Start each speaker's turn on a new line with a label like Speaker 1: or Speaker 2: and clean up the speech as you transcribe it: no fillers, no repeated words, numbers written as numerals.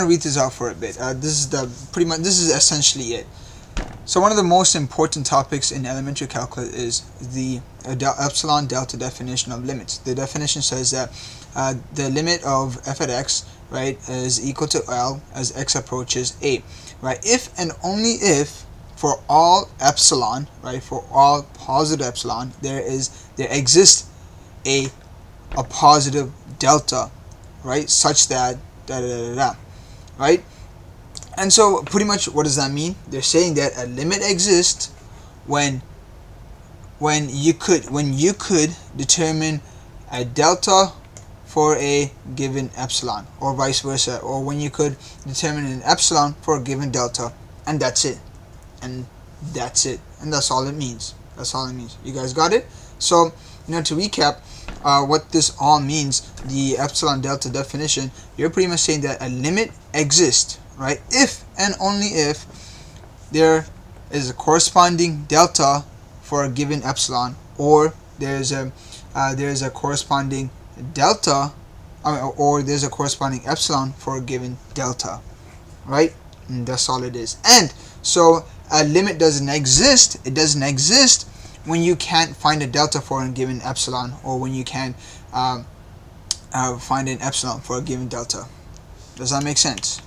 Speaker 1: read this out for a bit. This is essentially it. So one of the most important topics in elementary calculus is the epsilon delta definition of limits. The definition says that the limit of f at x, right, is equal to L as x approaches a, right? If and only if for all epsilon, right, for all positive epsilon, there exists a positive delta, right, such that right? And so pretty much what does that mean? They're saying that a limit exists when you could determine a delta for a given epsilon, or vice versa, or when you could determine an epsilon for a given delta, and that's it. And that's it. And that's all it means. That's all it means. You guys got it? So, to recap what this all means, the epsilon delta definition, you're pretty much saying that a limit exists, right, if and only if there is a corresponding delta for a given epsilon, or there's a corresponding delta, or there's a corresponding epsilon for a given delta, right? And that's all it is. And so a limit doesn't exist. It doesn't exist when you can't find a delta for a given epsilon, or when you can't find an epsilon for a given delta. Does that make sense?